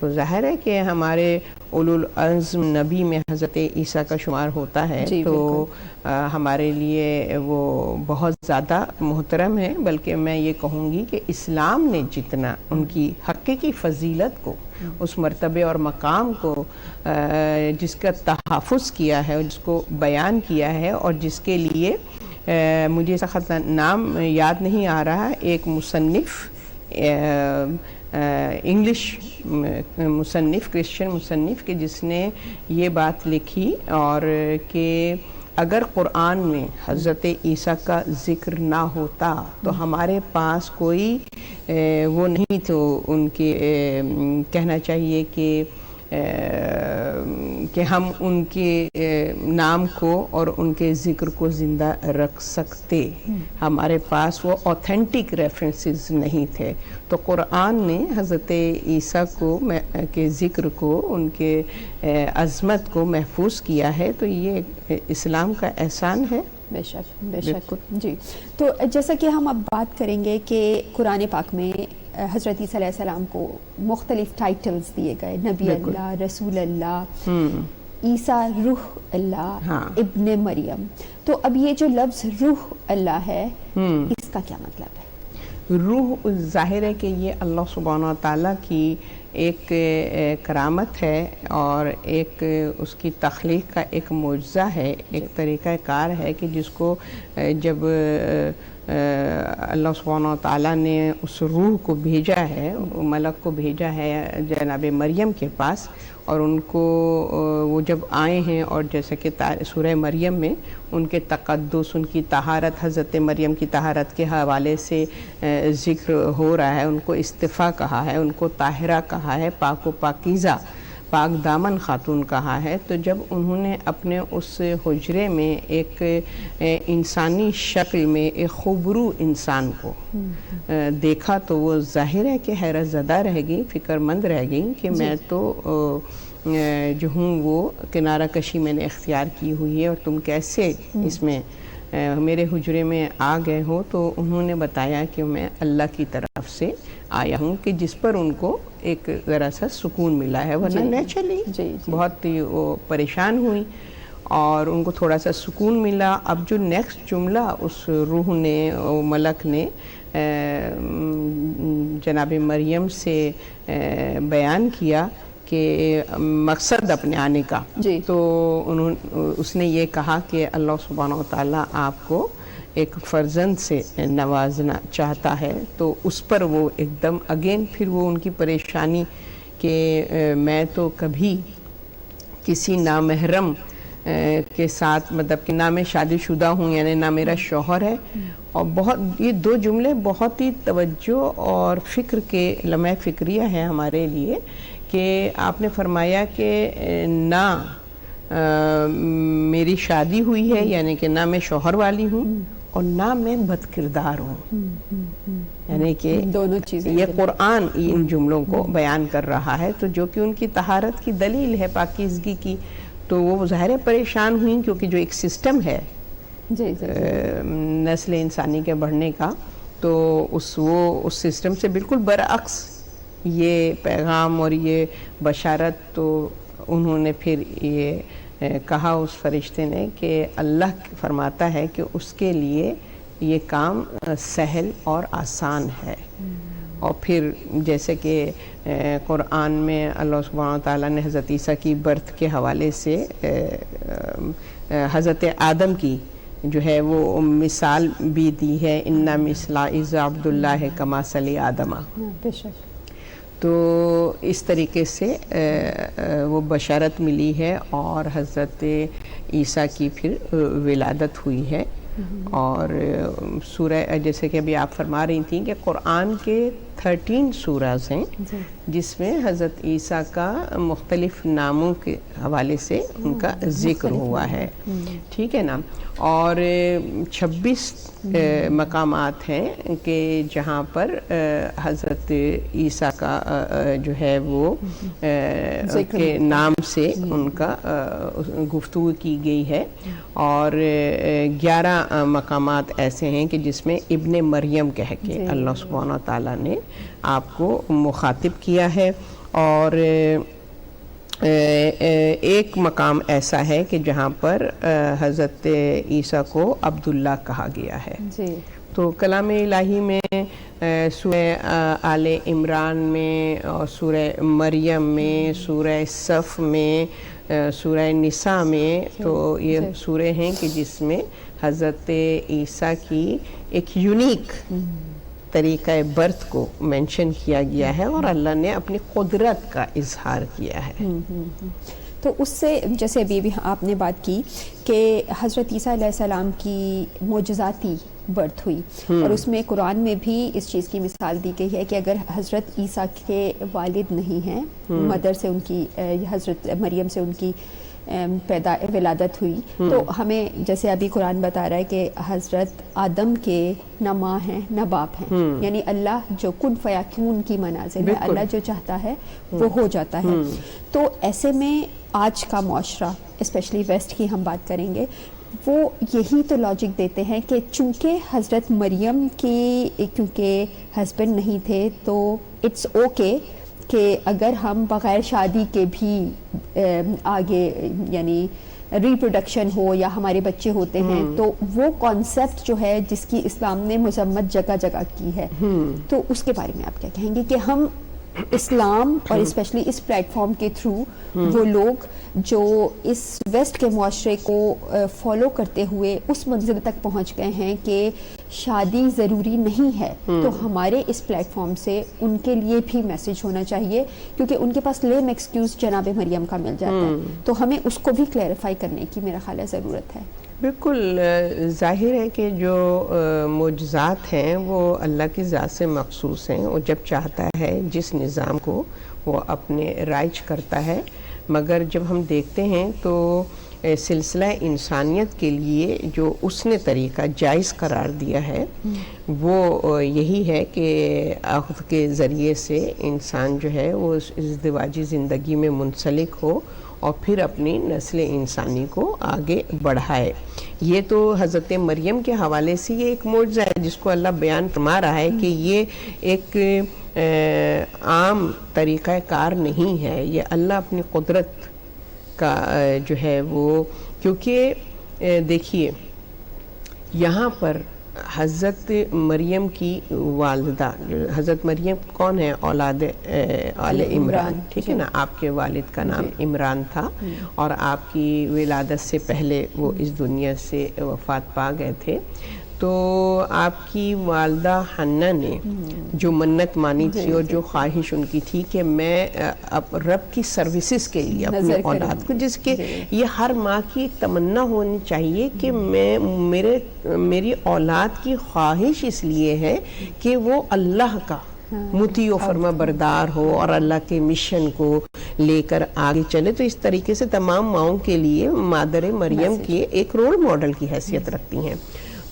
تو ظاہر ہے کہ ہمارے اولو العزم نبی میں حضرت عیسیٰ کا شمار ہوتا ہے، جی، تو ہمارے لیے وہ بہت زیادہ محترم ہے. بلکہ میں یہ کہوں گی کہ اسلام نے جتنا ان کی حقیقی فضیلت کو، اس مرتبے اور مقام کو جس کا تحفظ کیا ہے اور جس کو بیان کیا ہے، اور جس کے لیے مجھے سخت نام یاد نہیں آ رہا، ایک مصنف انگلش مصنف، کرسچن مصنف، کہ جس نے یہ بات لکھی اور کہ اگر قرآن میں حضرت عیسیٰ کا ذکر نہ ہوتا تو ہمارے پاس کوئی وہ نہیں تو ان کے کہنا چاہیے کہ ہم ان کے نام کو اور ان کے ذکر کو زندہ رکھ سکتے. ہمارے پاس وہ اوتھینٹک ریفرنسز نہیں تھے. تو قرآن نے حضرت عیسیٰ کو کے ذکر کو، ان کے عظمت کو محفوظ کیا ہے. تو یہ اسلام کا احسان ہے. بے شک، بے شک. جی، تو جیسا کہ ہم اب بات کریں گے کہ قرآن پاک میں حضرت عیسیٰ علیہ السلام کو مختلف ٹائٹلز دیے گئے، نبی اللہ، رسول اللہ، عیسیٰ روح اللہ، ابن مریم. تو اب یہ جو لفظ روح اللہ ہے، اس کا کیا مطلب ہے؟ روح ظاہر ہے کہ یہ اللہ سبحانہ تعالیٰ کی ایک کرامت ہے اور ایک اس کی تخلیق کا ایک معجزہ ہے، ایک طریقہ کار ہے کہ جس کو جب اللہ سبحانہ تعالیٰ نے اس روح کو بھیجا ہے، ملک کو بھیجا ہے جناب مریم کے پاس، اور ان کو وہ جب آئے ہیں، اور جیسا کہ سورہ مریم میں ان کے تقدس، ان کی طہارت، حضرت مریم کی طہارت کے حوالے سے ذکر ہو رہا ہے. ان کو استفا کہا ہے، ان کو طاہرہ کہا ہے، پاک و پاکیزہ، پاک دامن خاتون کہا ہے. تو جب انہوں نے اپنے اس حجرے میں ایک انسانی شکل میں ایک خوبرو انسان کو دیکھا تو وہ ظاہر ہے کہ حیرت زدہ رہ گئی، فکر مند رہ گئی کہ میں تو جو ہوں وہ کنارہ کشی میں نے اختیار کی ہوئی ہے، اور تم کیسے اس میں میرے حجرے میں آ گئے ہو. تو انہوں نے بتایا کہ میں اللہ کی طرف سے آیا ہوں، کہ جس پر ان کو ایک ذرا سا سکون ملا ہے. ورنہ نیچرلی بہت ہی وہ پریشان ہوئی اور ان کو تھوڑا سا سکون ملا. اب جو نیکسٹ جملہ اس روح نے، ملک نے جناب مریم سے بیان کیا کہ مقصد اپنے آنے کا، تو اس نے یہ کہا کہ اللہ سبحانہ وتعالیٰ آپ کو ایک فرزند سے نوازنا چاہتا ہے. تو اس پر وہ ایک دم اگین پھر وہ ان کی پریشانی کہ میں تو کبھی کسی نامحرم کے ساتھ، مطلب کہ نہ میں شادی شدہ ہوں، یعنی نہ میرا شوہر ہے. اور بہت یہ دو جملے بہت ہی توجہ اور فکر کے لمحہ فکریہ ہے ہمارے لیے، کہ آپ نے فرمایا کہ نہ میری شادی ہوئی ہے، یعنی کہ نہ میں شوہر والی ہوں اور نہ میں بد کردار ہوں. یعنی کہ دونوں چیزیں یہ قرآن ان جملوں کو بیان کر رہا ہے. تو جو کہ ان کی طہارت کی دلیل ہے، پاکیزگی کی. تو وہ ظاہر پریشان ہوئیں، کیونکہ جو ایک سسٹم ہے نسل انسانی کے بڑھنے کا، تو اس سسٹم سے بالکل برعکس یہ پیغام اور یہ بشارت. تو انہوں نے پھر یہ کہا اس فرشتے نے کہ اللہ فرماتا ہے کہ اس کے لیے یہ کام سہل اور آسان ہے. اور پھر جیسے کہ قرآن میں اللہ سبحانہ تعالیٰ نے حضرت عیسیٰ کی برتھ کے حوالے سے حضرت آدم کی جو ہے وہ مثال بھی دی ہے، اِنَّ مِثْلَ عِیسیٰ عبد اللہ کما صلی آدم. تو اس طریقے سے وہ بشارت ملی ہے اور حضرت عیسیٰ کی پھر ولادت ہوئی ہے. اور سورہ جیسے کہ ابھی آپ فرما رہی تھیں کہ قرآن کے 13 سورہز ہیں جس میں حضرت عیسیٰ کا مختلف ناموں کے حوالے سے ان کا ذکر ہوا ہے. ٹھیک ہے نا. اور 26 مقامات ہیں کہ جہاں پر حضرت عیسیٰ کا جو ہے وہ کے نام سے ان کا گفتگو کی گئی ہے. اور 11 مقامات ایسے ہیں کہ جس میں ابن مریم کہہ کے اللہ سبحانہ تعالیٰ نے آپ کو مخاطب کیا ہے. اور ایک مقام ایسا ہے کہ جہاں پر حضرت عیسیٰ کو عبداللہ کہا گیا ہے. جی. تو کلام الہی میں سورہ آل عمران میں اور سورہ مریم میں، سورہ صف میں، سورہ نساء میں، تو یہ سورے ہیں کہ جس میں حضرت عیسیٰ کی ایک یونیک طریقہ برتھ کو مینشن کیا گیا ہے اور اللہ نے اپنی قدرت کا اظہار کیا ہے. تو اس سے جیسے ابھی بھی آپ نے بات کی کہ حضرت عیسیٰ علیہ السلام کی معجزاتی برتھ ہوئی، اور اس میں قرآن میں بھی اس چیز کی مثال دی گئی ہے کہ اگر حضرت عیسیٰ کے والد نہیں ہیں، مدر سے ان کی، حضرت مریم سے ان کی ولادت ہوئی، تو ہمیں جیسے ابھی قرآن بتا رہا ہے کہ حضرت آدم کے نہ ماں ہیں نہ باپ ہیں، یعنی اللہ جو کن فیکون کی منازل ہے، اللہ جو چاہتا ہے وہ ہو جاتا ہے. تو ایسے میں آج کا معاشرہ، اسپیشلی ویسٹ کی ہم بات کریں گے، وہ یہی تو لاجک دیتے ہیں کہ چونکہ حضرت مریم کی کیونکہ ہسبینڈ نہیں تھے تو اٹس اوکے کہ اگر ہم بغیر شادی کے بھی آگے یعنی ریپروڈکشن ہو یا ہمارے بچے ہوتے ہیں، تو وہ کانسیپٹ جو ہے جس کی اسلام نے مذمت جگہ جگہ کی ہے، تو اس کے بارے میں آپ کیا کہیں گے کہ ہم اسلام اور اسپیشلی اس پلیٹ فارم کے تھرو وہ لوگ جو اس ویسٹ کے معاشرے کو فالو کرتے ہوئے اس منزل تک پہنچ گئے ہیں کہ شادی ضروری نہیں ہے، تو ہمارے اس پلیٹ فارم سے ان کے لیے بھی میسج ہونا چاہیے، کیونکہ ان کے پاس لیم ایکسکیوز جناب مریم کا مل جاتا ہے، تو ہمیں اس کو بھی کلیریفائی کرنے کی میرا خیال ہے ضرورت ہے. بالکل ظاہر ہے کہ جو معجزات ہیں وہ اللہ کی ذات سے مخصوص ہیں، وہ جب چاہتا ہے جس نظام کو وہ اپنے رائج کرتا ہے. مگر جب ہم دیکھتے ہیں تو سلسلہ انسانیت کے لیے جو اس نے طریقہ جائز قرار دیا ہے وہ یہی ہے کہ عقد کے ذریعے سے انسان جو ہے وہ ازدواجی زندگی میں منسلک ہو اور پھر اپنی نسل انسانی کو آگے بڑھائے. یہ تو حضرت مریم کے حوالے سے یہ ایک معجزہ ہے جس کو اللہ بیان فرما رہا ہے کہ یہ ایک عام طریقہ کار نہیں ہے، یہ اللہ اپنی قدرت کا جو ہے وہ، کیونکہ دیکھیے یہاں پر حضرت مریم کی والدہ، حضرت مریم کون ہے؟ اولاد آل عمران، ٹھیک ہے نا، آپ کے والد کا نام عمران تھا اور آپ کی ولادت سے پہلے وہ اس دنیا سے وفات پا گئے تھے. تو آپ کی والدہ حنہ نے جو منت مانی تھی اور جو خواہش ان کی تھی کہ میں رب کی سروسز کے لیے اپنی اولاد کو، جس کے یہ ہر ماں کی ایک تمنا ہونی چاہیے کہ میری اولاد کی خواہش اس لیے ہے کہ وہ اللہ کا مطیع و فرما بردار ہو اور اللہ کے مشن کو لے کر آگے چلے. تو اس طریقے سے تمام ماؤں کے لیے مادر مریم کی ایک رول ماڈل کی حیثیت رکھتی ہیں.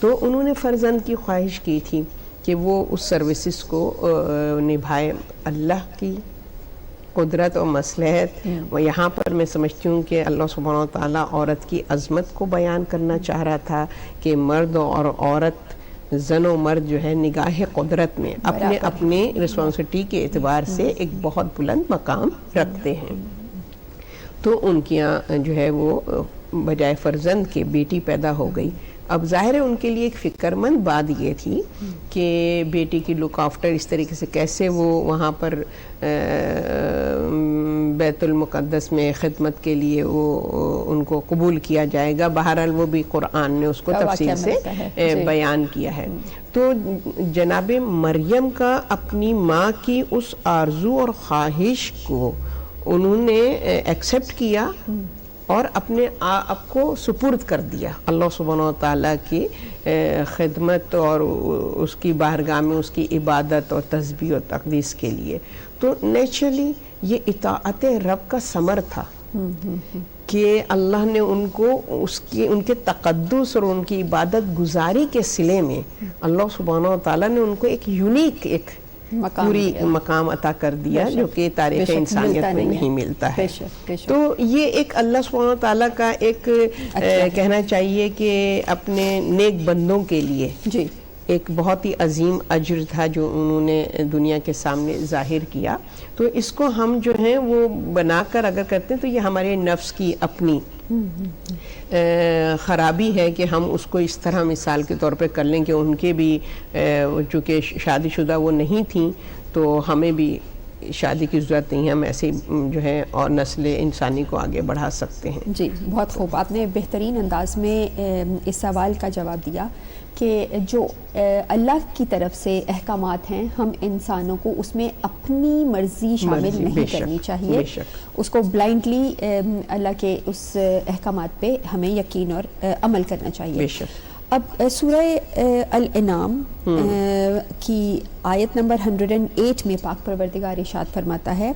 تو انہوں نے فرزند کی خواہش کی تھی کہ وہ اس سروسز کو نبھائے. اللہ کی قدرت اور مصلحت، وہ یہاں پر میں سمجھتی ہوں کہ اللہ سبحانہ و تعالیٰ عورت کی عظمت کو بیان کرنا چاہ رہا تھا کہ مرد اور عورت، زن و مرد جو ہے نگاہ قدرت میں اپنے رسپانسبلٹی کے اعتبار سے ایک بہت بلند مقام رکھتے ہیں. تو ان کی جو ہے وہ بجائے فرزند کے بیٹی پیدا ہو گئی. اب ظاہر ہے ان کے لیے ایک فکر مند بات یہ تھی کہ بیٹی کی لک آفٹر اس طریقے سے کیسے وہ وہاں پر بیت المقدس میں خدمت کے لیے وہ ان کو قبول کیا جائے گا. بہرحال وہ بھی قرآن نے اس کو تفصیل سے بیان کیا ہے. تو جناب مریم کا اپنی ماں کی اس آرزو اور خواہش کو انہوں نے ایکسیپٹ کیا اور اپنے آپ کو سپرد کر دیا اللہ سبحانہ و تعالیٰ کی خدمت اور اس کی بارگاہ میں اس کی عبادت اور تسبیح و تقدیس کے لیے. تو نیچرلی یہ اطاعت رب کا ثمر تھا کہ اللہ نے ان کو ان کے تقدس اور ان کی عبادت گزاری کے صلے میں اللہ سبحانہ و تعالیٰ نے ان کو ایک یونیک ایک پوری مقام عطا کر دیا جو کہ تاریخ انسانیت میں نہیں ملتا ہے. تو یہ ایک اللہ سبحانہ و تعالیٰ کا ایک کہنا چاہیے کہ اپنے نیک بندوں کے لیے ایک بہت ہی عظیم اجر تھا جو انہوں نے دنیا کے سامنے ظاہر کیا. تو اس کو ہم جو ہیں وہ بنا کر اگر کرتے ہیں تو یہ ہمارے نفس کی اپنی خرابی ہے کہ ہم اس کو اس طرح مثال کے طور پہ کر لیں کہ ان کے بھی چونکہ شادی شدہ وہ نہیں تھیں تو ہمیں بھی شادی کی ضرورت نہیں ہے, ہم ایسے جو ہے اور نسل انسانی کو آگے بڑھا سکتے ہیں. جی بہت خوب, آپ نے بہترین انداز میں اس سوال کا جواب دیا کہ جو اللہ کی طرف سے احکامات ہیں ہم انسانوں کو اس میں اپنی مرضی شامل نہیں کرنی چاہیے, اس کو بلائنڈلی اللہ کے اس احکامات پہ ہمیں یقین اور عمل کرنا چاہیے. اب سورہ الانعام کی آیت نمبر 108 میں پاک پروردگار ارشاد فرماتا ہے,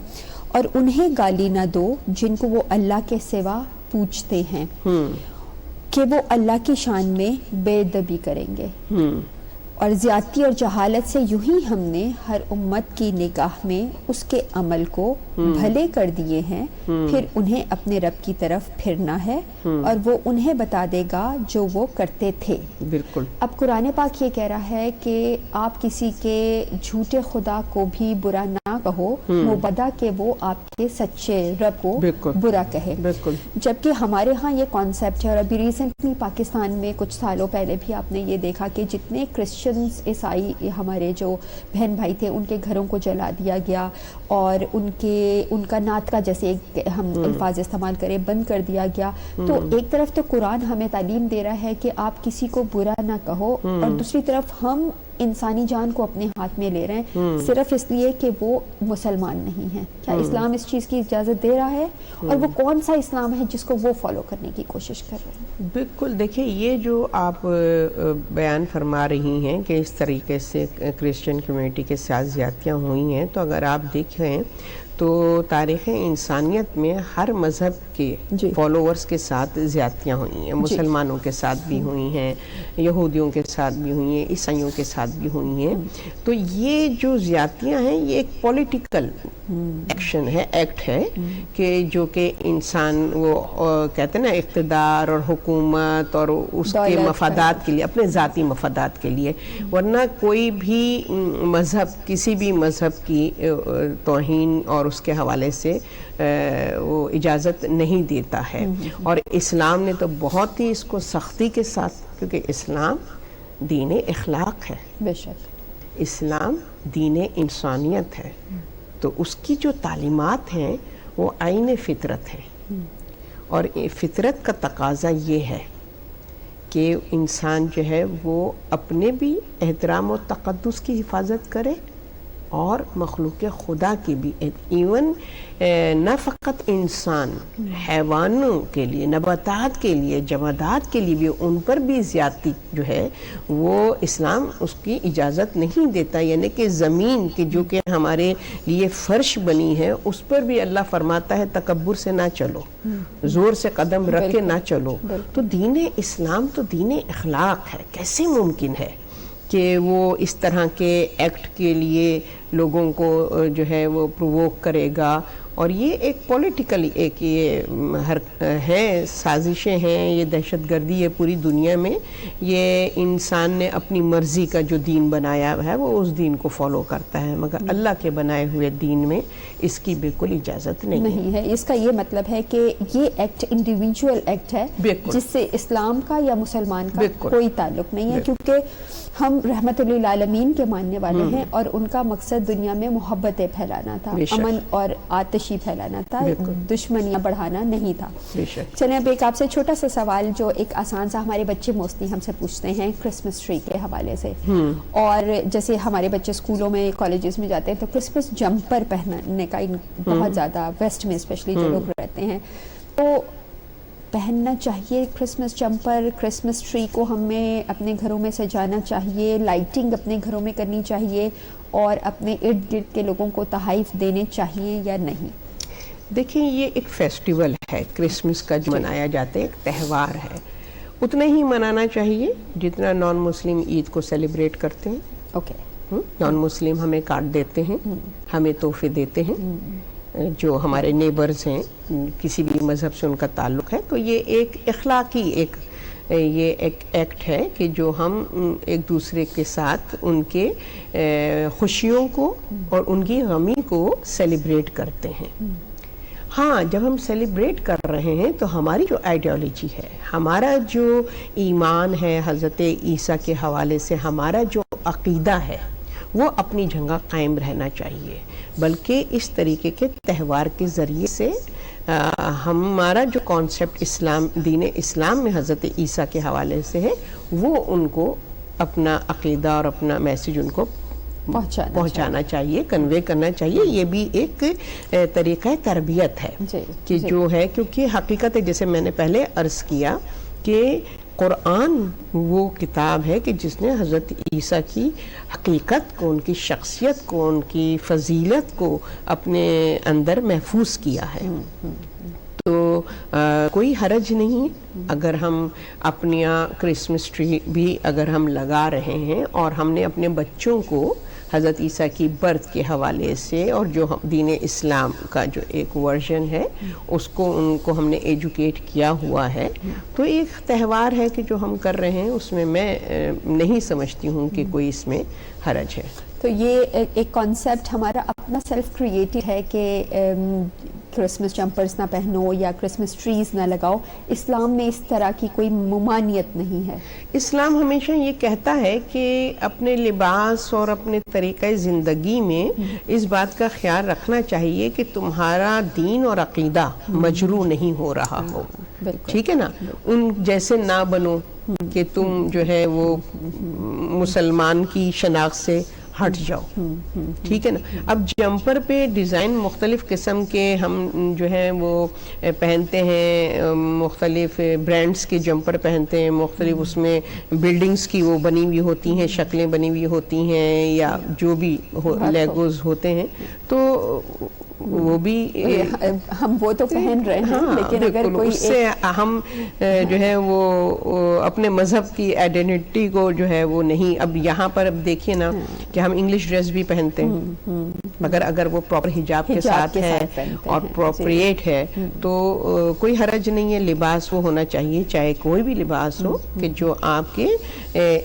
اور انہیں گالی نہ دو جن کو وہ اللہ کے سوا پوچھتے ہیں کہ وہ اللہ کی شان میں بے ادبی کریں گے, اور زیادتی اور جہالت سے یوں ہی ہم نے ہر امت کی نگاہ میں اس کے عمل کو بھلے کر دیے ہیں, پھر انہیں اپنے رب کی طرف پھرنا ہے اور وہ انہیں بتا دے گا جو وہ کرتے تھے. بالکل. اب قرآن پاک یہ کہہ رہا ہے کہ آپ کسی کے جھوٹے خدا کو بھی برا نہ کہو مبدا کہ وہ آپ کے سچے رب کو برا کہے. جبکہ ہمارے ہاں یہ کانسیپٹ ہے, اور ابھی ریسنٹلی پاکستان میں کچھ سالوں پہلے بھی آپ نے یہ دیکھا کہ جتنے کرسچنز عیسائی ہمارے جو بہن بھائی تھے ان کے گھروں کو جلا دیا گیا, اور ان کا نعت کا جیسے ہم الفاظ استعمال کریں بند کر دیا گیا. تو ایک طرف تو قرآن ہمیں تعلیم دے رہا ہے کہ آپ کسی کو برا نہ کہو, اور دوسری طرف ہم انسانی جان کو اپنے ہاتھ میں لے رہے ہیں صرف اس لیے کہ وہ مسلمان نہیں ہیں. کیا اسلام اس چیز کی اجازت دے رہا ہے, اور وہ کون سا اسلام ہے جس کو وہ فالو کرنے کی کوشش کر رہے ہیں؟ بالکل. دیکھیں یہ جو آپ بیان فرما رہی ہیں کہ اس طریقے سے کرسچن کمیونٹی کے ساتھ زیادتیاں ہوئی ہیں, تو اگر آپ دیکھیں تو تاریخ انسانیت میں ہر مذہب کے فالوورز کے ساتھ زیادتیاں ہوئی ہیں. مسلمانوں کے ساتھ بھی ہوئی ہیں, یہودیوں کے ساتھ بھی ہوئی ہیں, عیسائیوں کے ساتھ بھی ہوئی ہیں. تو یہ جو زیادتیاں ہیں یہ ایک پولیٹیکل ایکشن ہے, ایکٹ ہے کہ جو کہ انسان وہ کہتے ہیں نا اقتدار اور حکومت اور اس کے مفادات کے لیے, اپنے ذاتی مفادات کے لیے, ورنہ کوئی بھی مذہب کسی بھی مذہب کی توہین اور اس کے حوالے سے وہ اجازت نہیں دیتا ہے. اور اسلام نے تو بہت ہی اس کو سختی کے ساتھ, کیونکہ اسلام دین اخلاق ہے, بے شک اسلام دین انسانیت ہے, تو اس کی جو تعلیمات ہیں وہ عین فطرت ہے. اور فطرت کا تقاضا یہ ہے کہ انسان جو ہے وہ اپنے بھی احترام و تقدس کی حفاظت کرے اور مخلوق خدا کی بھی, ایون نہ فقط انسان, حیوانوں کے لیے, نباتات کے لیے, جمادات کے لیے بھی, ان پر بھی زیادتی جو ہے وہ اسلام اس کی اجازت نہیں دیتا. یعنی کہ زمین کی جو کہ ہمارے لیے فرش بنی ہے اس پر بھی اللہ فرماتا ہے تکبر سے نہ چلو, زور سے قدم رکھ کے نہ چلو. تو دین اسلام تو دین اخلاق ہے. کیسے ممکن ہے کہ وہ اس طرح کے ایکٹ کے لیے لوگوں کو جو ہے وہ پرووک کرے گا؟ اور یہ ایک پولیٹیکلی ایک یہ ہے, سازشیں ہیں, یہ دہشت گردی ہے پوری دنیا میں. یہ انسان نے اپنی مرضی کا جو دین بنایا ہے وہ اس دین کو فالو کرتا ہے, مگر اللہ کے بنائے ہوئے دین میں اس کی بالکل اجازت نہیں ہے. اس کا یہ مطلب ہے کہ یہ ایکٹ انڈیویجول ایکٹ ہے جس سے اسلام کا یا مسلمان کا کوئی تعلق نہیں ہے, کیونکہ ہم رحمت للعالمین کے ماننے والے ہیں اور ان کا مقصد دنیا میں محبتیں پھیلانا تھا, امن اور آتشی پھیلانا تھا, دشمنیاں بڑھانا نہیں تھا. چلیں اب ایک آپ سے چھوٹا سا سوال جو ایک آسان سا ہمارے بچے موسٹلی ہم سے پوچھتے ہیں کرسمس ٹری کے حوالے سے. اور جیسے ہمارے بچے اسکولوں میں کالجز میں جاتے ہیں تو کرسمس جمپر پہننے کا بہت زیادہ, ویسٹ میں اسپیشلی جو لوگ رہتے ہیں, تو پہننا چاہیے کرسمس جمپر, کرسمس ٹری کو ہمیں اپنے گھروں میں سجانا چاہیے, لائٹنگ اپنے گھروں میں کرنی چاہیے, اور اپنے ارد گرد کے لوگوں کو تحائف دینے چاہیے یا نہیں؟ دیکھیں یہ ایک فیسٹیول ہے, کرسمس کا جو منایا جاتا ہے ایک تہوار ہے, اتنا ہی منانا چاہیے جتنا نان مسلم عید کو سیلیبریٹ کرتے ہیں. اوکے. نان مسلم ہمیں کارڈ دیتے ہیں, ہمیں تحفے دیتے ہیں, جو ہمارے نیبرز ہیں کسی بھی مذہب سے ان کا تعلق ہے, تو یہ ایک اخلاقی ایک یہ ایک ایکٹ ہے کہ جو ہم ایک دوسرے کے ساتھ ان کے خوشیوں کو اور ان کی غمی کو سیلیبریٹ کرتے ہیں. ہاں جب ہم سیلیبریٹ کر رہے ہیں تو ہماری جو آئیڈیالوجی ہے, ہمارا جو ایمان ہے حضرت عیسیٰ کے حوالے سے, ہمارا جو عقیدہ ہے وہ اپنی جگہ قائم رہنا چاہیے, بلکہ اس طریقے کے تہوار کے ذریعے سے ہمارا جو کانسیپٹ دین اسلام میں حضرت عیسیٰ کے حوالے سے ہے وہ ان کو اپنا عقیدہ اور اپنا میسیج ان کو پہنچانا چاہیے, کنوے کرنا چاہیے. یہ بھی ایک طریقہ تربیت ہے کہ جو ہے, کیونکہ حقیقت ہے جیسے میں نے پہلے عرض کیا کہ قرآن وہ کتاب ہے کہ جس نے حضرت عیسیٰ کی حقیقت کو, ان کی شخصیت کو, ان کی فضیلت کو اپنے اندر محفوظ کیا ہے. تو کوئی حرج نہیں اگر ہم اپنی کرسمس ٹری بھی اگر ہم لگا رہے ہیں اور ہم نے اپنے بچوں کو حضرت عیسیٰ کی برتھ کے حوالے سے اور جو دین اسلام کا جو ایک ورژن ہے اس کو ان کو ہم نے ایجوکیٹ کیا ہوا ہے, تو ایک تہوار ہے کہ جو ہم کر رہے ہیں, اس میں نہیں سمجھتی ہوں کہ کوئی اس میں حرج ہے. تو یہ ایک کانسیپٹ ہمارا اپنا سیلف کریٹڈ ہے کہ کرسمس جمپرز نہ پہنو یا کرسمس ٹریز نہ لگاؤ. اسلام میں اس طرح کی کوئی ممانعت نہیں ہے. اسلام ہمیشہ یہ کہتا ہے کہ اپنے لباس اور اپنے طریقہ زندگی میں اس بات کا خیال رکھنا چاہیے کہ تمہارا دین اور عقیدہ مجروح نہیں ہو رہا ہو. ٹھیک ہے نا, ان جیسے نہ بنو کہ تم جو ہے وہ مسلمان کی شناخت سے ہٹ جاؤ. ٹھیک ہے نا. اب جمپر پہ ڈیزائن مختلف قسم کے ہم جو ہیں وہ پہنتے ہیں, مختلف برانڈز کے جمپر پہنتے ہیں, مختلف اس میں بلڈنگز کی وہ بنی ہوئی ہوتی ہیں, شکلیں بنی ہوئی ہوتی ہیں, یا جو بھی لیگوز ہوتے ہیں, تو وہ بھی ہم وہ تو پہن رہے ہیں, لیکن اگر کوئی اس سے ہم جو ہے وہ اپنے مذہب کی آئیڈینٹی کو جو ہے وہ نہیں. اب یہاں پر اب دیکھیے نا کہ ہم انگلش ڈریس بھی پہنتے ہیں, مگر اگر وہ پراپر حجاب کے ساتھ ہے اور پروپریٹ ہے تو کوئی حرج نہیں ہے. لباس وہ ہونا چاہیے, چاہے کوئی بھی لباس ہو, کہ جو آپ کے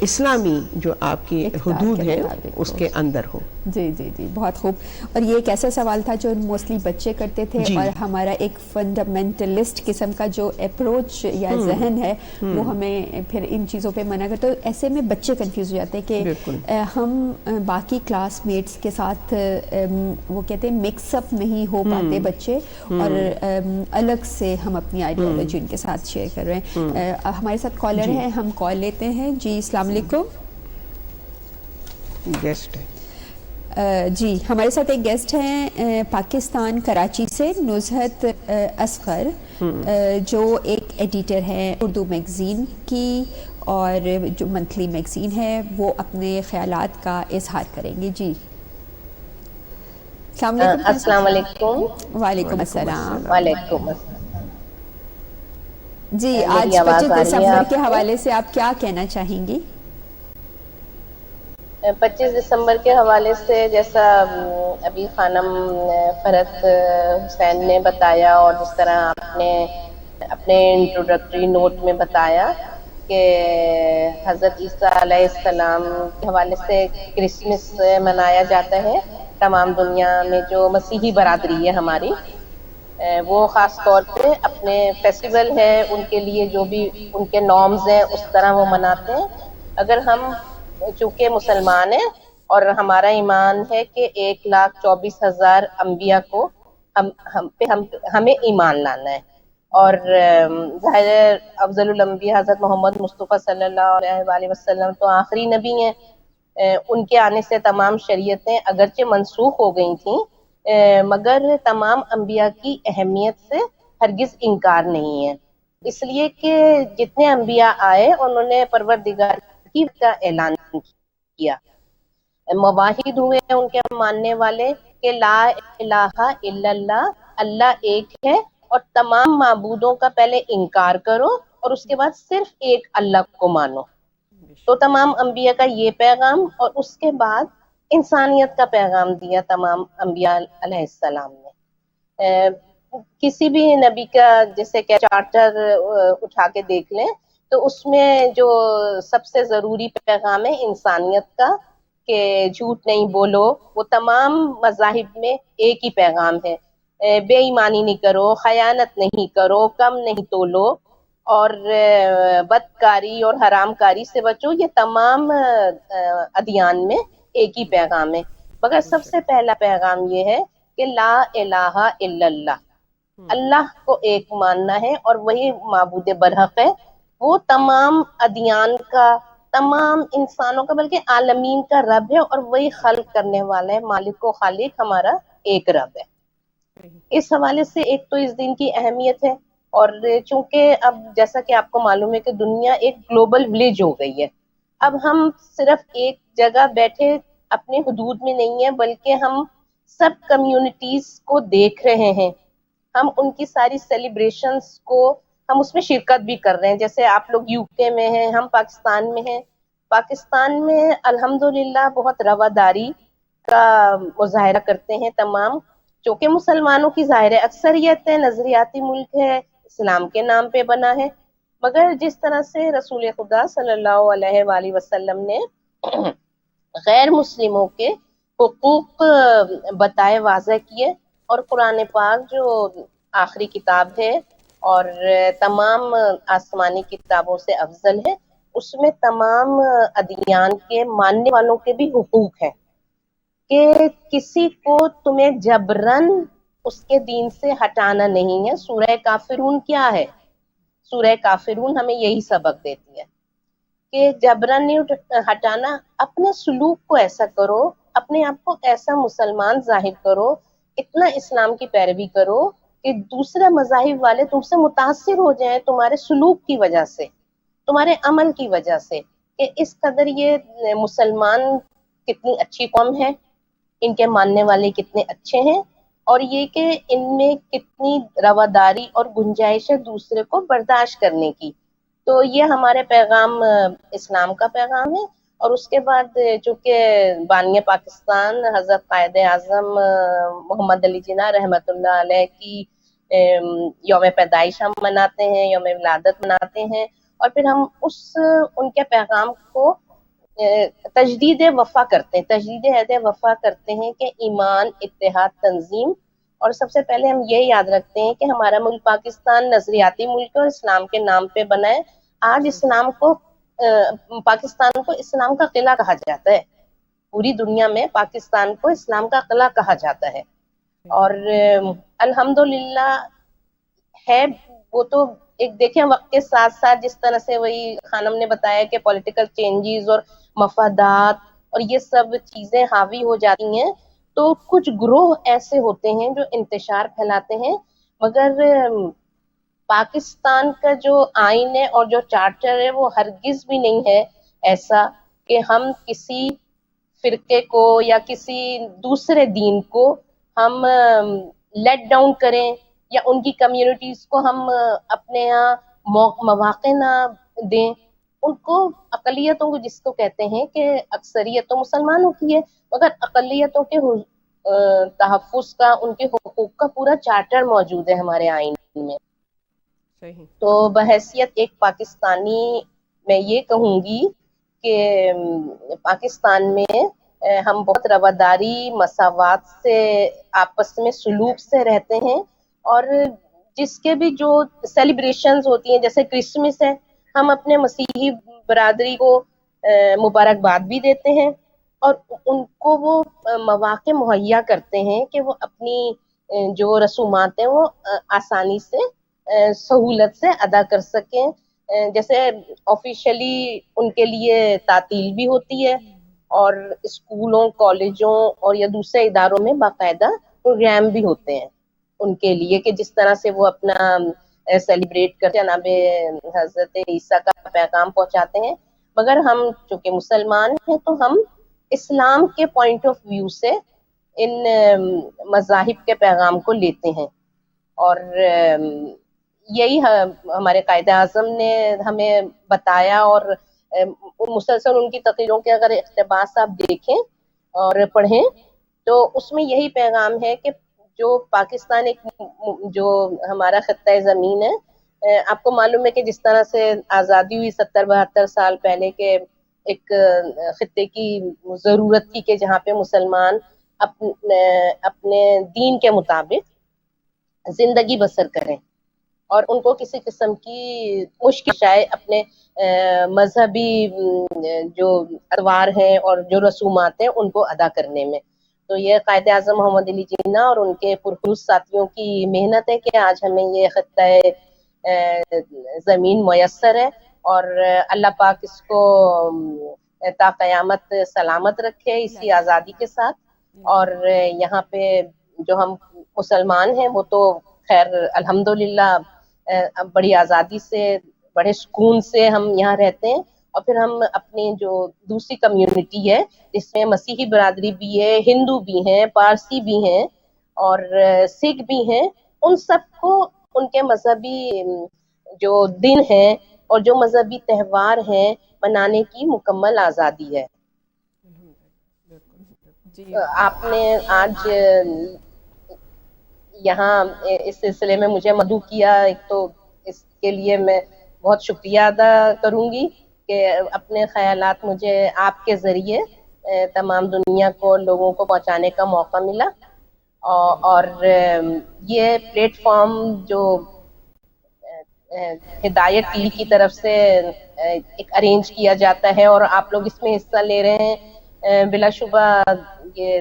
اسلامی جو آپ کی حدود ہیں اس کے اندر ہو. جی جی جی, بہت خوب. اور یہ ایک ایسا سوال تھا جو موسٹلی بچے کرتے تھے, اور ہمارا ایک فنڈامنٹلسٹ قسم کا جو اپروچ یا ذہن ہے وہ ہمیں پھر ان چیزوں پہ منع کرتے. تو ایسے میں بچے کنفیوز ہو جاتے ہیں کہ ہم باقی کلاس میٹس کے ساتھ وہ کہتے ہیں مکس اپ نہیں ہو پاتے بچے, اور الگ سے ہم اپنی آئیڈیالوجی ان کے ساتھ شیئر کر رہے ہیں. ہمارے ساتھ کالر ہیں, ہم کال لیتے ہیں. جی السلام علیکم. گیسٹ ہے جی, ہمارے ساتھ ایک گیسٹ ہیں پاکستان کراچی سے, نزہت اصغر, جو ایک ایڈیٹر ہیں اردو میگزین کی, اور جو منتھلی میگزین ہے وہ اپنے خیالات کا اظہار کریں گے. جی السلام علیکم. السلام علیکم. وعلیکم السلام. وعلیکم السلام. جی, آج 25 دسمبر کے حوالے سے آپ کیا کہنا چاہیں گی؟ 25 دسمبر کے حوالے سے جیسا ابھی خانم فرحت حسین نے بتایا, اور جس طرح آپ نے اپنے انٹروڈکٹری نوٹ میں بتایا کہ حضرت عیسیٰ علیہ السلام کے حوالے سے کرسمس منایا جاتا ہے. تمام دنیا میں جو مسیحی برادری ہے ہماری, وہ خاص طور پہ اپنے فیسٹیول ہے ان کے لیے جو بھی ان کے نارمز ہیں اس طرح وہ مناتے ہیں. اگر ہم چونکہ مسلمان ہیں اور ہمارا ایمان ہے کہ 1,24,000 انبیاء کو ہمیں ایمان لانا ہے, اور ظاہر افضل الانبیاء حضرت محمد مصطفیٰ صلی اللہ علیہ وآلہ وسلم تو آخری نبی ہیں. ان کے آنے سے تمام شریعتیں اگرچہ منسوخ ہو گئی تھیں, مگر تمام انبیاء کی اہمیت سے ہرگز انکار نہیں ہے. اس لیے کہ جتنے انبیاء آئے انہوں نے پروردگار کی کا اعلان کیا, مواحد ہوئے ان کے ماننے والے کہ لا الہ الا اللہ, اللہ ایک ہے, اور تمام معبودوں کا پہلے انکار کرو اور اس کے بعد صرف ایک اللہ کو مانو. تو تمام انبیاء کا یہ پیغام, اور اس کے بعد انسانیت کا پیغام دیا تمام انبیاء علیہ السلام نے. کسی بھی نبی کا جیسے کہ چارٹر اٹھا کے دیکھ لیں تو اس میں جو سب سے ضروری پیغام ہے انسانیت کا کہ جھوٹ نہیں بولو. وہ تمام مذاہب میں ایک ہی پیغام ہے. بے ایمانی نہیں کرو, خیانت نہیں کرو, کم نہیں تولو, اور بدکاری اور حرام کاری سے بچو. یہ تمام ادیان میں ایک ہی پیغام ہے. مگر سب سے پہلا پیغام یہ ہے کہ لا الہ الا اللہ, اللہ کو ایک ماننا ہے اور وہی معبود برحق ہے. وہ تمام ادیان کا, تمام انسانوں کا, بلکہ عالمین کا رب ہے, اور وہی خلق کرنے والا ہے. مالک و خالق ہمارا ایک رب ہے. اس حوالے سے ایک تو اس دن کی اہمیت ہے, اور چونکہ اب جیسا کہ آپ کو معلوم ہے کہ دنیا ایک گلوبل ولیج ہو گئی ہے. اب ہم صرف ایک جگہ بیٹھے اپنے حدود میں نہیں ہیں, بلکہ ہم سب کمیونٹیز کو دیکھ رہے ہیں. ہم ان کی ساری سیلیبریشنز کو ہم اس میں شرکت بھی کر رہے ہیں. جیسے آپ لوگ یو کے میں ہیں, ہم پاکستان میں ہیں. پاکستان میں الحمدللہ بہت رواداری کا مظاہرہ کرتے ہیں تمام, چونکہ مسلمانوں کی ظاہر اکثریت ہے, نظریاتی ملک ہے, اسلام کے نام پہ بنا ہے. مگر جس طرح سے رسول خدا صلی اللہ علیہ وآلہ وسلم نے غیر مسلموں کے حقوق بتائے, واضح کیے, اور قرآن پاک جو آخری کتاب ہے اور تمام آسمانی کتابوں سے افضل ہے, اس میں تمام ادیان کے ماننے والوں کے بھی حقوق ہیں کہ کسی کو تمہیں جبرن اس کے دین سے ہٹانا نہیں ہے. سورہ کافرون کیا ہے؟ سورہ کافرون ہمیں یہی سبق دیتی ہے کہ جبرن نہیں ہٹانا. اپنے سلوک کو ایسا کرو, اپنے آپ کو ایسا مسلمان ظاہر کرو, اتنا اسلام کی پیروی کرو کہ دوسرے مذاہب والے تم سے متاثر ہو جائیں تمہارے سلوک کی وجہ سے, تمہارے عمل کی وجہ سے, کہ اس قدر یہ مسلمان کتنی اچھی قوم ہے, ان کے ماننے والے کتنے اچھے ہیں, اور یہ کہ ان میں کتنی رواداری اور گنجائش ہے دوسرے کو برداشت کرنے کی. تو یہ ہمارے پیغام اسلام کا پیغام ہے. اور اس کے بعد چونکہ بانی پاکستان حضرت قائد اعظم محمد علی جناح رحمۃ اللہ علیہ کی یوم پیدائش ہم مناتے ہیں, یوم ولادت مناتے ہیں, اور پھر ہم ان کے پیغام کو تجدید وفا کرتے ہیں, تجدید عہد وفا کرتے ہیں کہ ایمان, اتحاد, تنظیم. اور سب سے پہلے ہم یہ یاد رکھتے ہیں کہ ہمارا ملک پاکستان نظریاتی ملک ہے اور اسلام کے نام پہ بنا ہے. آج اسلام کو پاکستان کو اسلام کا قلعہ کہا جاتا ہے. پوری دنیا میں پاکستان کو اسلام کا قلعہ کہا جاتا ہے. اور الحمدللہ ہے وہ تو ایک دیکھیں وقت کے ساتھ ساتھ جس طرح سے وہی خانم نے بتایا کہ پولیٹیکل چینجز اور مفادات اور یہ سب چیزیں حاوی ہو جاتی ہیں, تو کچھ گروہ ایسے ہوتے ہیں جو انتشار پھیلاتے ہیں. مگر پاکستان کا جو آئین ہے اور جو چارٹر ہے وہ ہرگز بھی نہیں ہے ایسا کہ ہم کسی فرقے کو یا کسی دوسرے دین کو ہم لیٹ ڈاؤن کریں یا ان کی کمیونٹیز کو ہم اپنے یہاں مواقع نہ دیں. ان کو اقلیتوں کو جس کو کہتے ہیں کہ اکثریت تو مسلمانوں کی ہے, مگر اقلیتوں کے تحفظ کا, ان کے حقوق کا پورا چارٹر موجود ہے ہمارے آئین میں. صحیح. تو بحیثیت ایک پاکستانی میں یہ کہوں گی کہ پاکستان میں ہم بہت رواداری, مساوات سے, آپس میں سلوک سے رہتے ہیں. اور جس کے بھی جو سیلیبریشنز ہوتی ہیں جیسے کرسمس ہے, ہم اپنے مسیحی برادری کو مبارکباد بھی دیتے ہیں, اور ان کو وہ مواقع مہیا کرتے ہیں کہ وہ اپنی جو رسومات ہیں وہ آسانی سے, سہولت سے ادا کر سکیں. جیسے آفیشلی ان کے لیے تعطیل بھی ہوتی ہے, اور اسکولوں, کالجوں اور یا دوسرے اداروں میں باقاعدہ پروگرام بھی ہوتے ہیں ان کے لیے کہ جس طرح سے وہ اپنا سیلیبریٹ کرتے ہیں, جناب حضرت عیسیٰ کا پیغام پہنچاتے ہیں. مگر ہم چونکہ مسلمان ہیں تو ہم اسلام کے پوائنٹ آف ویو سے ان مذاہب کے پیغام کو لیتے ہیں. اور یہی ہمارے قائد اعظم نے ہمیں بتایا, اور مسلسل ان کی تقریروں کے اگر اقتباس آپ دیکھیں اور پڑھیں تو اس میں یہی پیغام ہے کہ جو پاکستان ایک جو ہمارا خطہ زمین ہے آپ کو معلوم ہے کہ جس طرح سے آزادی ہوئی 70-72 سال پہلے کے ایک خطے کی ضرورت تھی کہ جہاں پہ مسلمان اپنے دین کے مطابق زندگی بسر کریں اور ان کو کسی قسم کی مشکل شائع اپنے مذہبی جو ادوار ہیں اور جو رسومات ہیں ان کو ادا کرنے میں. تو یہ قائد اعظم محمد علی جناح اور ان کے پرخلوص ساتھیوں کی محنت ہے کہ آج ہمیں یہ خطہ زمین میسر ہے, اور اللہ پاک اس کو تا قیامت سلامت رکھے اسی آزادی کے ساتھ. اور یہاں پہ جو ہم مسلمان ہیں وہ تو خیر الحمدللہ بڑی آزادی سے بڑے سکون سے ہم یہاں رہتے ہیں, اور پھر ہم اپنی جو دوسری کمیونٹی ہے جس میں مسیحی برادری بھی ہے, ہندو بھی ہیں, پارسی بھی ہیں اور سکھ بھی ہیں, ان سب کو ان کے مذہبی جو دن ہیں اور جو مذہبی تہوار ہیں منانے کی مکمل آزادی ہے. آپ نے آج یہاں اس سلسلے میں مجھے مدعو کیا, ایک تو اس کے لیے میں بہت شکریہ ادا کروں گی کہ اپنے خیالات مجھے آپ کے ذریعے تمام دنیا کو لوگوں کو پہنچانے کا موقع ملا, اور یہ پلیٹ فارم جو ہدایت ٹی وی کی طرف سے ایک ارینج کیا جاتا ہے اور آپ لوگ اس میں حصہ لے رہے ہیں, بلا شبہ یہ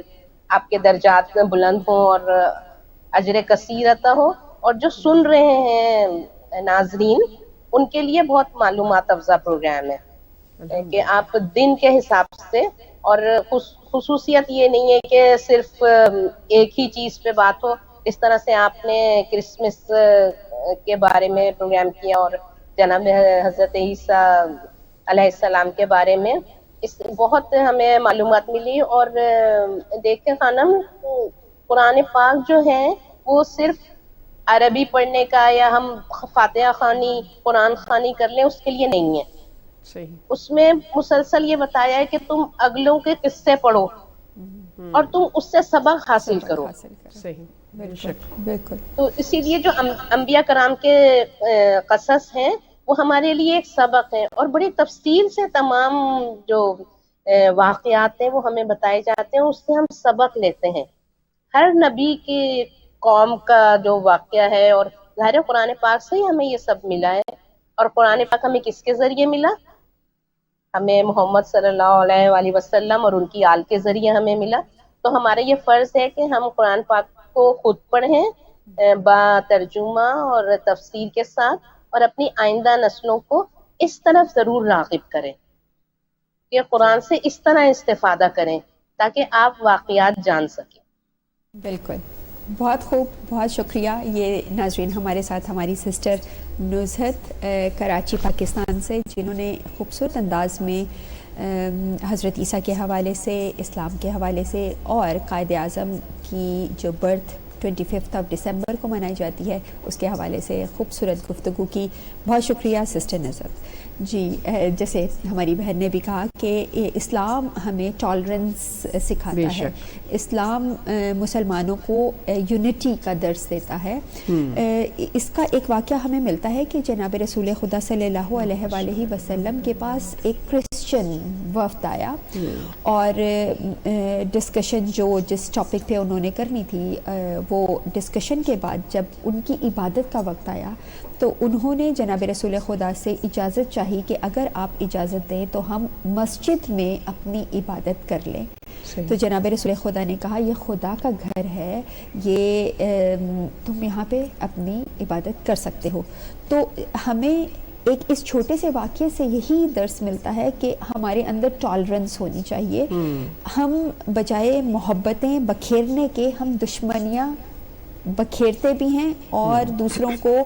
آپ کے درجات میں بلند ہوں اور اجر کثیر عطا ہو, اور جو سن رہے ہیں ناظرین ان کے لیے بہت معلومات افزا پروگرام ہے کہ آپ دن کے حساب سے, اور خصوصیت یہ نہیں ہے کہ صرف ایک ہی چیز پہ بات ہو. اس طرح سے آپ نے کرسمس کے بارے میں پروگرام کیا اور جناب حضرت عیسیٰ علیہ السلام کے بارے میں, اس بہت ہمیں معلومات ملی. اور دیکھیں خانم, قرآن پاک جو ہے وہ صرف عربی پڑھنے کا یا ہم فاتحہ خوانی قرآن خوانی کر لیں اس کے لیے نہیں ہے. صحیح. اس میں مسلسل یہ بتایا ہے کہ تم اگلوں کے قصے پڑھو اور تم اس سے سبق حاصل کرو. صحیح. بالکل. تو اسی لیے جو انبیاء کرام کے قصص ہیں وہ ہمارے لیے ایک سبق ہے, اور بڑی تفصیل سے تمام جو واقعات ہیں وہ ہمیں بتائے جاتے ہیں, اس سے ہم سبق لیتے ہیں. ہر نبی کی قوم کا جو واقعہ ہے, اور ظاہر قرآن پاک سے ہی ہمیں یہ سب ملا ہے. اور قرآن پاک ہمیں کس کے ذریعے ملا؟ ہمیں محمد صلی اللہ علیہ وآلہ وسلم اور ان کی آل کے ذریعے ہمیں ملا. تو ہمارا یہ فرض ہے کہ ہم قرآن پاک کو خود پڑھیں با ترجمہ اور تفسیر کے ساتھ, اور اپنی آئندہ نسلوں کو اس طرف ضرور راغب کریں کہ قرآن سے اس طرح استفادہ کریں تاکہ آپ واقعات جان سکیں. بالکل, بہت خوب, بہت شکریہ. یہ ناظرین ہمارے ساتھ ہماری سسٹر نزہت کراچی پاکستان سے, جنہوں نے خوبصورت انداز میں حضرت عیسیٰ کے حوالے سے, اسلام کے حوالے سے, اور قائد اعظم کی جو برتھ 25 دسمبر کو منائی جاتی ہے اس کے حوالے سے خوبصورت گفتگو کی. بہت شکریہ سسٹر نزہت. جی, جیسے ہماری بہن نے بھی کہا کہ اسلام ہمیں ٹالرنس سکھاتا ہے, اسلام مسلمانوں کو یونٹی کا درس دیتا ہے. اس کا ایک واقعہ ہمیں ملتا ہے کہ جناب رسول خدا صلی اللہ علیہ وآلہ وسلم کے پاس ایک کرسچن وفد آیا, اور ڈسکشن جو جس ٹاپک پہ انہوں نے کرنی تھی, وہ ڈسکشن کے بعد جب ان کی عبادت کا وقت آیا تو انہوں نے جناب رسول خدا سے اجازت چاہی کہ اگر آپ اجازت دیں تو ہم مسجد میں اپنی عبادت کر لیں. تو جناب رسول خدا نے کہا یہ خدا کا گھر ہے, یہ تم یہاں پہ اپنی عبادت کر سکتے ہو. تو ہمیں ایک اس چھوٹے سے واقعے سے یہی درس ملتا ہے کہ ہمارے اندر ٹالرنس ہونی چاہیے. ہم بجائے محبتیں بکھیرنے کے ہم دشمنیاں بکھیرتے بھی ہیں اور دوسروں کو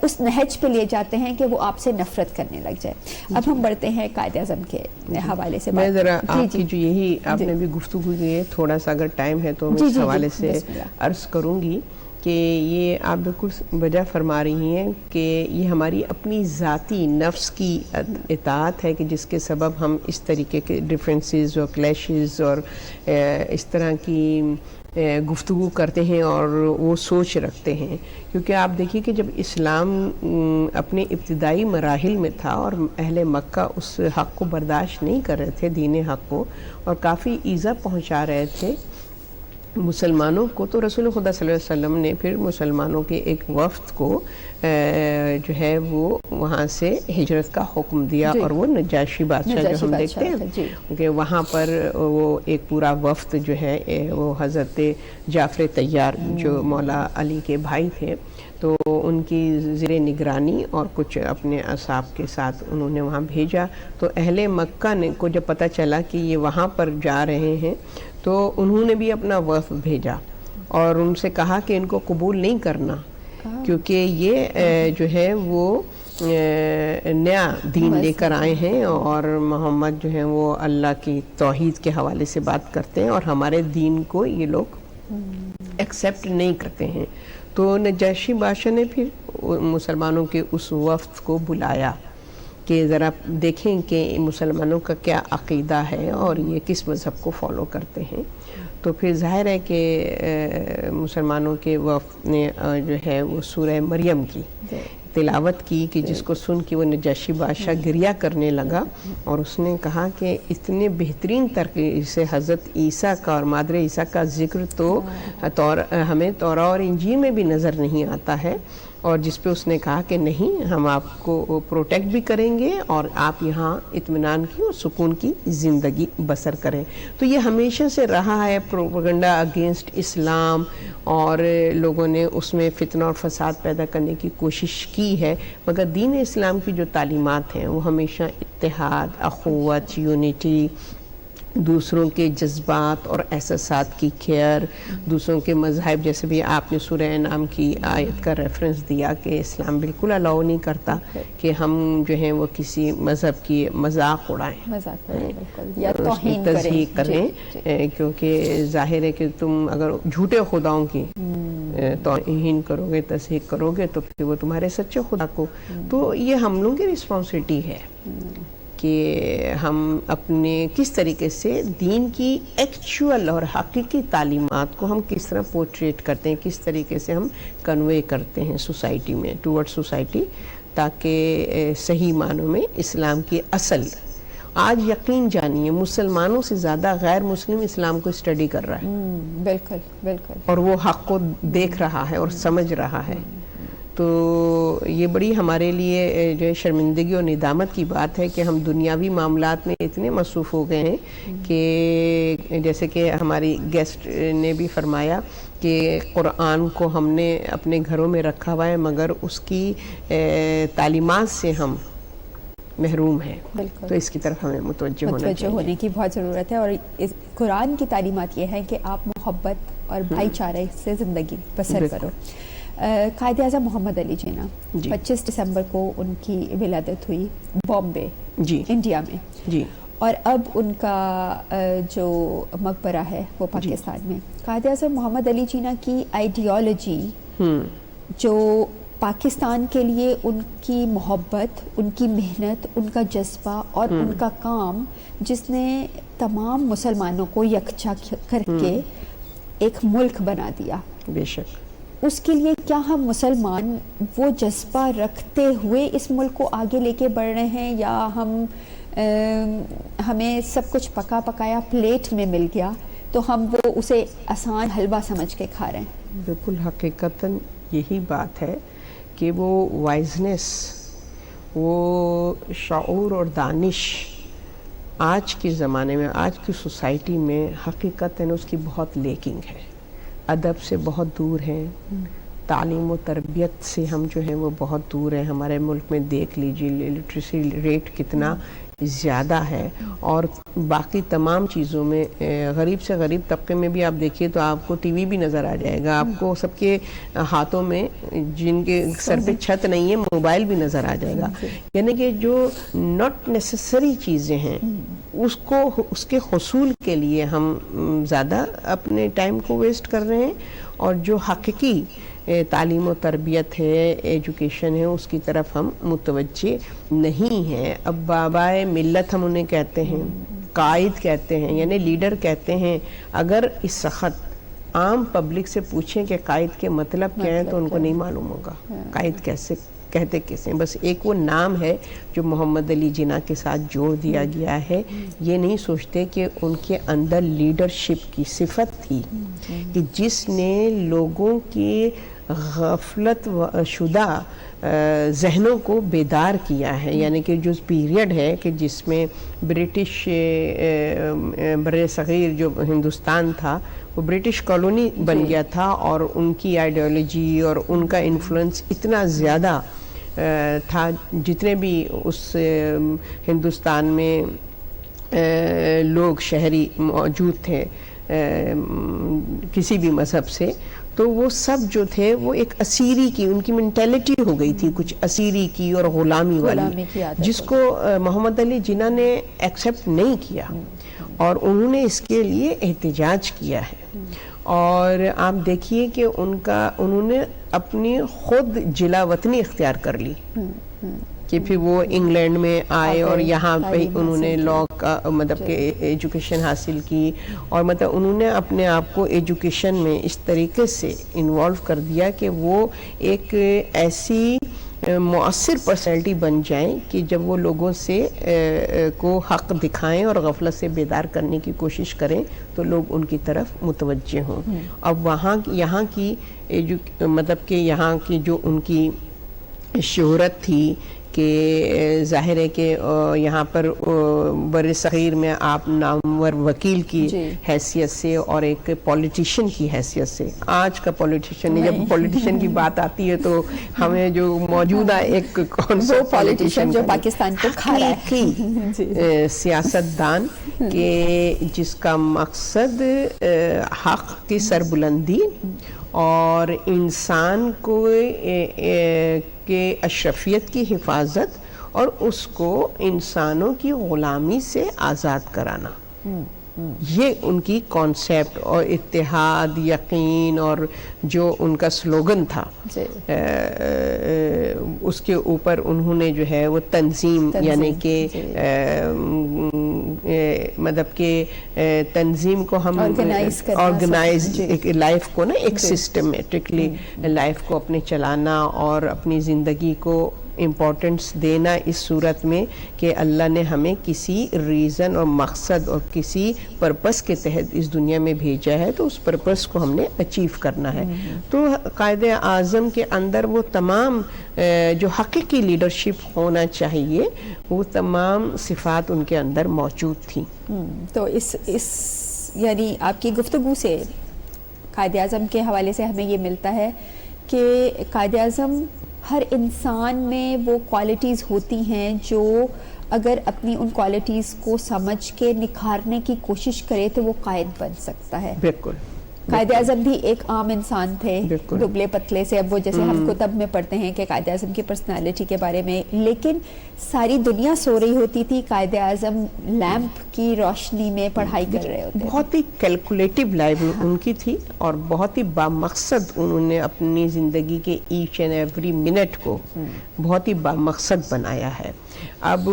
اس نہج پہ لے جاتے ہیں کہ وہ آپ سے نفرت کرنے لگ جائے. اب ہم بڑھتے ہیں قائد اعظم کے حوالے سے. میں ذرا آپ کی جو یہی آپ نے بھی گفتگو کی ہے, تھوڑا سا اگر ٹائم ہے تو میں اس حوالے سے عرض کروں گی کہ یہ آپ بالکل وجہ فرما رہی ہیں کہ یہ ہماری اپنی ذاتی نفس کی اطاعت ہے کہ جس کے سبب ہم اس طریقے کے ڈفرینسز اور کلیشز اور اس طرح کی گفتگو کرتے ہیں اور وہ سوچ رکھتے ہیں. کیونکہ آپ دیکھیے کہ جب اسلام اپنے ابتدائی مراحل میں تھا اور اہل مکہ اس حق کو برداشت نہیں کر رہے تھے، دین حق کو، اور کافی ایذا پہنچا رہے تھے مسلمانوں کو، تو رسول خدا صلی اللہ علیہ وسلم نے پھر مسلمانوں کے ایک وفد کو جو ہے وہ وہاں سے ہجرت کا حکم دیا. اور وہ نجاشی بادشاہ جو ہم دیکھتے ہیں کہ وہاں پر وہ ایک پورا وفد جو ہے وہ حضرت جعفر طیار جو مولا علی کے بھائی تھے، تو ان کی زیر نگرانی اور کچھ اپنے اصحاب کے ساتھ انہوں نے وہاں بھیجا. تو اہل مکہ نے کو جب پتہ چلا کہ یہ وہاں پر جا رہے ہیں تو انہوں نے بھی اپنا وفد بھیجا اور ان سے کہا کہ ان کو قبول نہیں کرنا، کیونکہ یہ جو ہے وہ نیا دین لے کر آئے ہیں اور محمد جو ہیں وہ اللہ کی توحید کے حوالے سے بات کرتے ہیں اور ہمارے دین کو یہ لوگ ایکسیپٹ نہیں کرتے ہیں. تو نجاشی بادشاہ نے پھر مسلمانوں کے اس وفد کو بلایا کہ ذرا دیکھیں کہ مسلمانوں کا کیا عقیدہ ہے اور یہ کس مذہب کو فالو کرتے ہیں. تو پھر ظاہر ہے کہ مسلمانوں کے وفد نے جو ہے وہ سورہ مریم کی تلاوت کی کہ جس کو سن کے وہ نجاشی بادشاہ گریہ کرنے لگا اور اس نے کہا کہ اتنے بہترین طریقے سے حضرت عیسیٰ کا اور مادر عیسیٰ کا ذکر تو ہمیں تورات اور انجیل میں بھی نظر نہیں آتا ہے، اور جس پہ اس نے کہا کہ نہیں، ہم آپ کو پروٹیکٹ بھی کریں گے اور آپ یہاں اطمینان کی اور سکون کی زندگی بسر کریں. تو یہ ہمیشہ سے رہا ہے پروپیگنڈا اگینسٹ اسلام، اور لوگوں نے اس میں فتنہ اور فساد پیدا کرنے کی کوشش کی ہے، مگر دین اسلام کی جو تعلیمات ہیں وہ ہمیشہ اتحاد، اخوت، یونٹی، دوسروں کے جذبات اور احساسات کی کیئر، دوسروں کے مذاہب، جیسے بھی آپ نے سورہ انعام کی آیت کا ریفرنس دیا کہ اسلام بالکل الاؤ نہیں کرتا کہ ہم جو ہیں وہ کسی مذہب کی مذاق اڑائیں یا تضحیق کریں، کیونکہ ظاہر ہے کہ تم اگر جھوٹے خداؤں کی توہین کرو گے، تصدیق کرو گے، تو پھر وہ تمہارے سچے خدا کو. تو یہ ہم لوگوں کی رسپانسبلٹی ہے کہ ہم اپنے کس طریقے سے دین کی ایکچوئل اور حقیقی تعلیمات کو ہم کس طرح پورٹریٹ کرتے ہیں، کس طریقے سے ہم کنوے کرتے ہیں سوسائٹی میں، ٹورڈ سوسائٹی، تاکہ صحیح معنوں میں اسلام کی اصل. آج یقین جانیے مسلمانوں سے زیادہ غیر مسلم اسلام کو اسٹڈی کر رہا ہے، بالکل بالکل، اور وہ حق کو دیکھ رہا ہے اور سمجھ رہا ہے. تو یہ بڑی ہمارے لیے جو ہے شرمندگی اور ندامت کی بات ہے کہ ہم دنیاوی معاملات میں اتنے مصروف ہو گئے ہیں کہ جیسے کہ ہماری گیسٹ نے بھی فرمایا کہ قرآن کو ہم نے اپنے گھروں میں رکھا ہوا ہے مگر اس کی تعلیمات سے ہم محروم ہیں. تو اس کی طرف ہمیں متوجہ ہونے کی بہت ضرورت ہے. اور قرآن کی تعلیمات یہ ہے کہ آپ محبت اور بھائی چارے سے زندگی بسر کرو. قائد اعظم محمد علی جناح 25 دسمبر کو ان کی ولادت ہوئی بامبے انڈیا میں، اور اب ان کا جو مقبرہ ہے وہ پاکستان میں. قائد اعظم محمد علی جناح کی آئیڈیالوجی جو پاکستان کے لیے ان کی محبت، ان کی محنت، ان کا جذبہ اور ان کا کام، جس نے تمام مسلمانوں کو یکجا کر کے ایک ملک بنا دیا. بے شک اس کے لیے کیا ہم مسلمان وہ جذبہ رکھتے ہوئے اس ملک کو آگے لے کے بڑھ رہے ہیں، یا ہمیں سب کچھ پکا پکایا پلیٹ میں مل گیا تو ہم وہ اسے آسان حلوہ سمجھ کے کھا رہے ہیں؟ بالکل حقیقتاً یہی بات ہے کہ وہ وائزنس، وہ شعور اور دانش آج کے زمانے میں، آج کی سوسائٹی میں حقیقتاً اس کی بہت لیکنگ ہے. ادب سے بہت دور ہیں، تعلیم و تربیت سے ہم جو ہیں وہ بہت دور ہیں. ہمارے ملک میں دیکھ لیجیے لٹریسی ریٹ کتنا زیادہ ہے، اور باقی تمام چیزوں میں غریب سے غریب طبقے میں بھی آپ دیکھیے تو آپ کو ٹی وی بھی نظر آ جائے گا، آپ کو سب کے ہاتھوں میں، جن کے سر پہ چھت نہیں ہے، موبائل بھی نظر آ جائے گا. یعنی کہ جو ناٹ نیسسری چیزیں ہیں اس کے حصول کے لیے ہم زیادہ اپنے ٹائم کو ویسٹ کر رہے ہیں، اور جو حقیقی تعلیم و تربیت ہے، ایجوکیشن ہے، اس کی طرف ہم متوجہ نہیں ہیں. اب بابائے ملت ہم انہیں کہتے ہیں، قائد کہتے ہیں، یعنی لیڈر کہتے ہیں. اگر اس وقت عام پبلک سے پوچھیں کہ قائد کے مطلب کیا ہے تو ان کو نہیں معلوم ہوگا قائد کیسے کہتے کسے. بس ایک وہ نام ہے جو محمد علی جناح کے ساتھ جوڑ دیا گیا ہے. یہ نہیں سوچتے کہ ان کے اندر لیڈرشپ کی صفت تھی کہ جس نے لوگوں کی غفلت شدہ ذہنوں کو بیدار کیا ہے. یعنی کہ جو پیریڈ ہے کہ جس میں برٹش بر صغیر جو ہندوستان تھا وہ برٹش کالونی بن گیا تھا، اور ان کی آئیڈیالوجی اور ان کا انفلوئنس اتنا زیادہ تھا. جتنے بھی اس ہندوستان میں لوگ شہری موجود تھے کسی بھی مذہب سے، تو وہ سب جو تھے وہ ایک اسیری کی ان کی مینٹیلٹی ہو گئی تھی، کچھ اسیری کی اور غلامی والی، جس کو محمد علی جناح نے ایکسیپٹ نہیں کیا اور انہوں نے اس کے لیے احتجاج کیا ہے. اور آپ دیکھیے کہ انہوں نے اپنی خود جلا وطنی اختیار کر لی کہ پھر وہ انگلینڈ میں آئے اور یہاں پہ انہوں نے لاء کا مطلب کہ ایجوکیشن حاصل کی، اور مطلب انہوں نے اپنے آپ کو ایجوکیشن میں اس طریقے سے انوالو کر دیا کہ وہ ایک ایسی مؤثر پرسنالٹی بن جائیں کہ جب وہ لوگوں سے کو حق دکھائیں اور غفلت سے بیدار کرنے کی کوشش کریں تو لوگ ان کی طرف متوجہ ہوں. اب یہاں کی مطلب کہ یہاں کی جو ان کی شہرت تھی کہ ظاہر ہے کہ یہاں پر بر صغیر میں آپ نامور وکیل کی حیثیت سے اور ایک پولیٹیشین کی حیثیت سے، آج کا پولیٹیشین، جب پولیٹیشین کی بات آتی ہے تو ہمیں جو موجودہ ایک کون سا پولیٹیشین جو پاکستان کو کھا رہا ہے، سیاستدان کہ جس کا مقصد حق کی سربلندی اور انسان کو کہ اشرفیت کی حفاظت اور اس کو انسانوں کی غلامی سے آزاد کرانا، یہ ان کی کانسیپٹ اور اتحاد، یقین اور جو ان کا سلوگن تھا اس کے اوپر انہوں نے جو ہے وہ تنظیم یعنی کہ مطلب کہ تنظیم کو ہم آرگنائزڈ لائف کو نا ایک سسٹمیٹکلی لائف کو اپنے چلانا اور اپنی زندگی کو امپورٹنس دینا اس صورت میں کہ اللہ نے ہمیں کسی ریزن اور مقصد اور کسی پرپس کے تحت اس دنیا میں بھیجا ہے تو اس پرپس کو ہم نے اچیو کرنا ہے. تو قائد اعظم کے اندر وہ تمام جو حقیقی لیڈرشپ ہونا چاہیے وہ تمام صفات ان کے اندر موجود تھیں. تو اس یعنی آپ کی گفتگو سے قائد اعظم کے حوالے سے ہمیں یہ ملتا ہے کہ قائد اعظم ہر انسان میں وہ کوالٹیز ہوتی ہیں جو اگر اپنی ان کوالٹیز کو سمجھ کے نکھارنے کی کوشش کرے تو وہ قائد بن سکتا ہے. بالکل. قائد اعظم بھی ایک عام انسان تھے، دبلے پتلے سے. اب وہ جیسے ہم کتب میں پڑھتے ہیں کہ قائد اعظم کی پرسنالٹی کے بارے میں، لیکن ساری دنیا سو رہی ہوتی تھی، قائد اعظم لیمپ کی روشنی میں پڑھائی کر رہے ہوتے. بہت ہی کیلکولیٹو لائف ان کی تھی اور بہت ہی بامقصد انہوں نے اپنی زندگی کے ایچ اینڈ ایوری منٹ کو بہت ہی بامقصد بنایا ہے. اب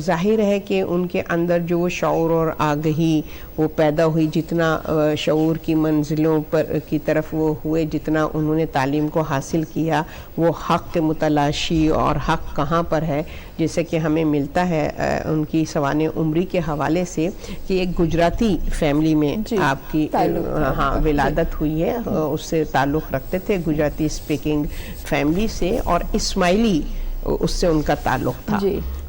ظاہر ہے کہ ان کے اندر جو وہ شعور اور آگہی وہ پیدا ہوئی، جتنا شعور کی منزلوں پر کی طرف وہ ہوئے، جتنا انہوں نے تعلیم کو حاصل کیا، وہ حق کے متلاشی اور حق کہاں پر ہے، جیسے کہ ہمیں ملتا ہے ان کی سوانح عمری کے حوالے سے کہ ایک گجراتی فیملی میں آپ کی ولادت ہوئی ہے، اس سے تعلق رکھتے تھے، گجراتی اسپیکنگ فیملی سے، اور اسماعیلی اس سے ان کا تعلق تھا.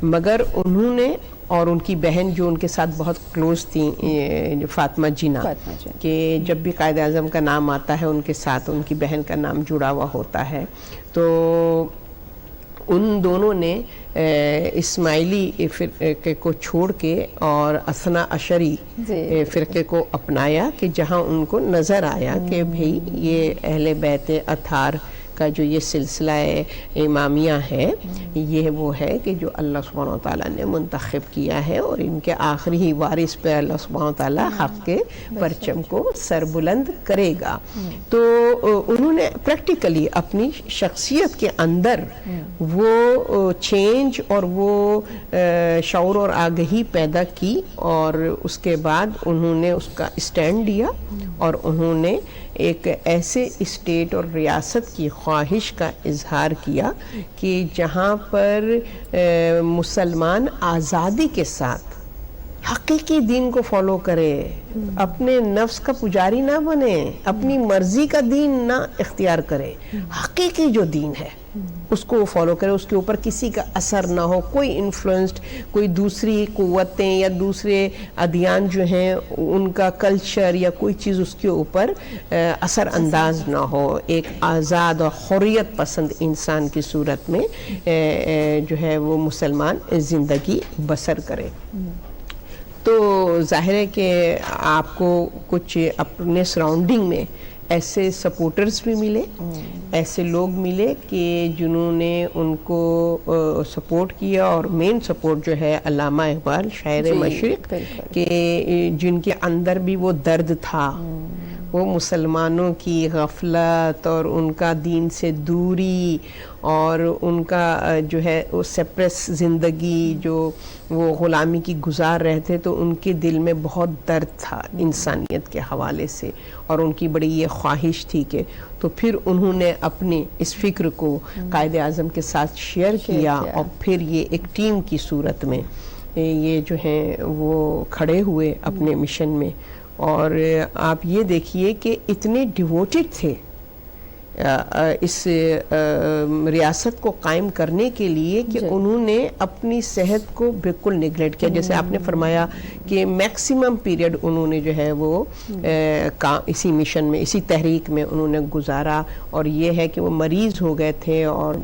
مگر انہوں نے اور ان کی بہن جو ان کے ساتھ بہت کلوز تھیں فاطمہ جناح، کہ جب بھی قائد اعظم کا نام آتا ہے ان کے ساتھ ان کی بہن کا نام جڑا ہوا ہوتا ہے. تو ان دونوں نے اسماعیلی فرقے کو چھوڑ کے اور اثنا عشری فرقے کو اپنایا کہ جہاں ان کو نظر آیا کہ بھئی یہ اہل بیت اطہار کا جو یہ سلسلہ امامیہ ہے یہ وہ ہے کہ جو اللہ سبحانہ وتعالیٰ نے منتخب کیا ہے اور ان کے آخری ہی وارث پہ اللہ سبحانہ وتعالیٰ حق کے پرچم کو سربلند کرے گا. تو انہوں نے پریکٹیکلی اپنی شخصیت کے اندر وہ چینج اور وہ شعور اور آگہی پیدا کی اور اس کے بعد انہوں نے اس کا اسٹینڈ لیا اور انہوں نے ایک ایسے اسٹیٹ اور ریاست کی خواہش کا اظہار کیا کہ جہاں پر مسلمان آزادی کے ساتھ حقیقی دین کو فالو کرے, اپنے نفس کا پجاری نہ بنے, اپنی مرضی کا دین نہ اختیار کرے, حقیقی جو دین ہے اس کو وہ فالو کرے, اس کے اوپر کسی کا اثر نہ ہو, کوئی انفلوئنسڈ, کوئی دوسری قوتیں یا دوسرے ادیان جو ہیں ان کا کلچر یا کوئی چیز اس کے اوپر اثر انداز نہ ہو, ایک آزاد اور حریت پسند انسان کی صورت میں جو ہے وہ مسلمان زندگی بسر کرے. تو ظاہر ہے کہ آپ کو کچھ اپنے سراؤنڈنگ میں ایسے سپورٹرز بھی ملے, ایسے لوگ ملے کہ جنہوں نے ان کو سپورٹ کیا, اور مین سپورٹ جو ہے علامہ اقبال شاعر مشرق کہ جن کے اندر بھی وہ درد تھا, وہ مسلمانوں کی غفلت اور ان کا دین سے دوری اور ان کا جو ہے وہ سپریس زندگی جو وہ غلامی کی گزار رہے تھے, تو ان کے دل میں بہت درد تھا انسانیت کے حوالے سے, اور ان کی بڑی یہ خواہش تھی کہ تو پھر انہوں نے اپنے اس فکر کو قائد اعظم کے ساتھ شیئر کیا اور پھر یہ ایک ٹیم کی صورت میں یہ جو ہیں وہ کھڑے ہوئے اپنے مشن میں. اور آپ یہ دیکھیے کہ اتنے ڈیووٹڈ تھے اس ریاست کو قائم کرنے کے لیے کہ انہوں نے اپنی صحت کو بالکل نیگلیکٹ کیا. جیسے آپ نے فرمایا کہ میکسیمم پیریڈ انہوں نے جو ہے وہ اسی مشن میں, اسی تحریک میں انہوں نے گزارا, اور یہ ہے کہ وہ مریض ہو گئے تھے اور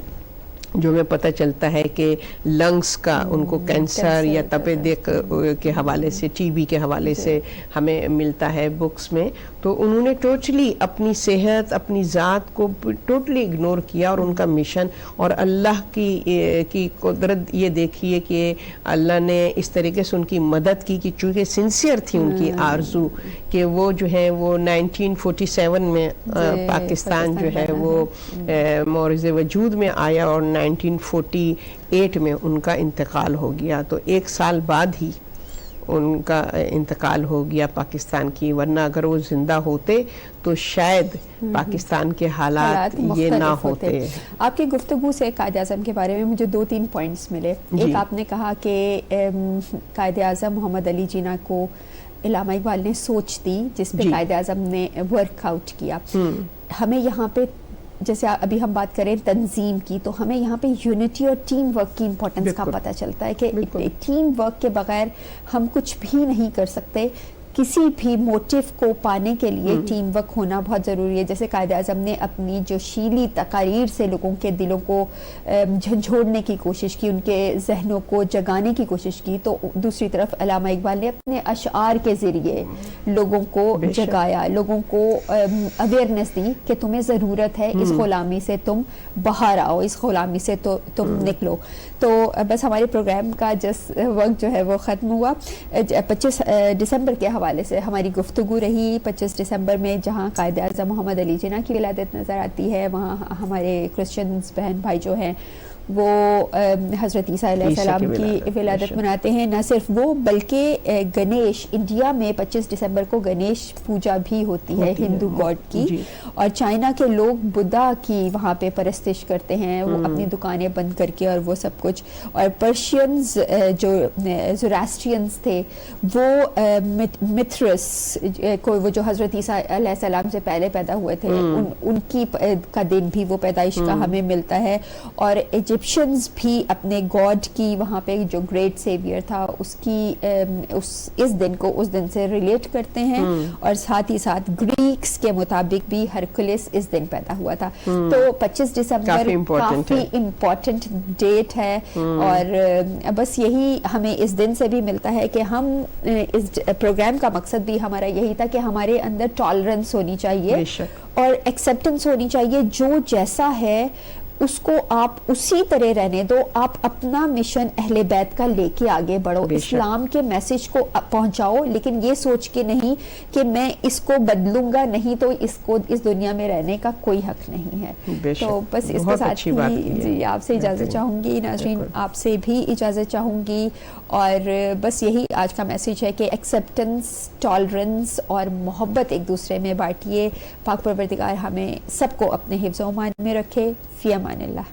جو ہمیں پتہ چلتا ہے کہ لنگس کا ان کو کینسر یا تپِ دق کے حوالے سے, ٹی بی کے حوالے سے ہمیں ملتا ہے بکس میں. تو انہوں نے ٹوٹلی اپنی صحت, اپنی ذات کو ٹوٹلی اگنور کیا اور ان کا مشن, اور اللہ کی قدرت یہ دیکھیے کہ اللہ نے اس طریقے سے ان کی مدد کی کہ چونکہ سنسیئر تھی ان کی آرزو کہ وہ جو ہے وہ 1947 میں پاکستان جو ہے وہ مورز وجود میں آیا اور 1948 میں ان کا انتقال ہو گیا. تو ایک سال بعد ہی ان کا انتقال ہو گیا پاکستان کی, ورنہ aگر وہ زندہ ہوتے تو شاید پاکستان کے حالات یہ نہ ہوتے. آپ کی گفتگو سے قائد اعظم کے بارے میں مجھے 2-3 پوائنٹس ملے. ایک آپ نے کہا کہ قائد اعظم محمد علی جناح کو علامہ اقبال نے سوچ دی جس پہ قائد اعظم نے ورک آؤٹ کیا. ہمیں یہاں پہ جیسے ابھی ہم بات کریں تنظیم کی, تو ہمیں یہاں پہ یونٹی اور ٹیم ورک کی امپورٹنس کا پتہ چلتا ہے کہ ٹیم ورک کے بغیر ہم کچھ بھی نہیں کر سکتے. کسی بھی موٹیو کو پانے کے لیے ٹیم ورک ہونا بہت ضروری ہے. جیسے قائد اعظم نے اپنی جو شیلی تقاریر سے لوگوں کے دلوں کو جھنجھوڑنے کی کوشش کی, ان کے ذہنوں کو جگانے کی کوشش کی, تو دوسری طرف علامہ اقبال نے اپنے اشعار کے ذریعے لوگوں کو جگایا, لوگوں کو اویئرنیس دی کہ تمہیں ضرورت ہے, اس غلامی سے تم باہر آؤ, اس غلامی سے تو تم نکلو. تو بس ہمارے پروگرام کا جس وقت جو ہے وہ ختم ہوا. 25 دسمبر کے حوالے سے ہماری گفتگو رہی. 25 دسمبر میں جہاں قائد اعظم محمد علی جناح کی ولادت نظر آتی ہے, وہاں ہمارے کرسچنز بہن بھائی جو ہیں وہ حضرت عیسیٰ علیہ السلام کی ولادت مناتے ہیں. نہ صرف وہ بلکہ گنیش, انڈیا میں 25 دسمبر کو گنیش پوجا بھی ہوتی ہے ہندو گاڈ کی, اور چائنا کے لوگ بدھا کی وہاں پہ پرستش کرتے ہیں, وہ اپنی دکانیں بند کر کے اور وہ سب کچھ. اور پرشینز جو زوراسٹرینز تھے وہ متھرس کو, وہ جو حضرت عیسیٰ علیہ السلام سے پہلے پیدا ہوئے تھے, ان کی کا دن بھی وہ پیدائش کا ہمیں ملتا ہے. اور ایجپشنز بھی اپنے گاڈ کی وہاں پہ جو گریٹ سیویئر تھا اس کی اس دن کو اس دن سے ریلیٹ کرتے ہیں, اور ساتھ ہی ساتھ گریکس کے مطابق بھی ہرکولس اس دن پیدا ہوا تھا. تو 25 دسمبر کافی امپورٹنٹ ڈیٹ ہے, اور بس یہی ہمیں اس دن سے بھی ملتا ہے کہ ہم اس پروگرام کا کا مقصد بھی ہمارا یہی تھا کہ ہمارے اندر ٹالرنس ہونی چاہیے بے شک. اور ایکسیپٹنس ہونی چاہیے. جو جیسا ہے اس کو آپ اسی طرح رہنے دو. آپ اپنا مشن اہل بیت کا لے کے آگے بڑھو, اسلام کے میسج کو پہنچاؤ, لیکن یہ سوچ کے نہیں کہ میں اس کو بدلوں گا, نہیں تو اس کو اس دنیا میں رہنے کا کوئی حق نہیں ہے. تو بس اس کے ساتھ ہی جی آپ سے اجازت چاہوں گی. ناظرین آپ سے بھی اجازت چاہوں گی, اور بس یہی آج کا میسج ہے کہ ایکسیپٹنس, ٹالرنس اور محبت ایک دوسرے میں بانٹیے. پاک پروردگار ہمیں سب کو اپنے حفظ و امان میں رکھے. فی امان اللہ.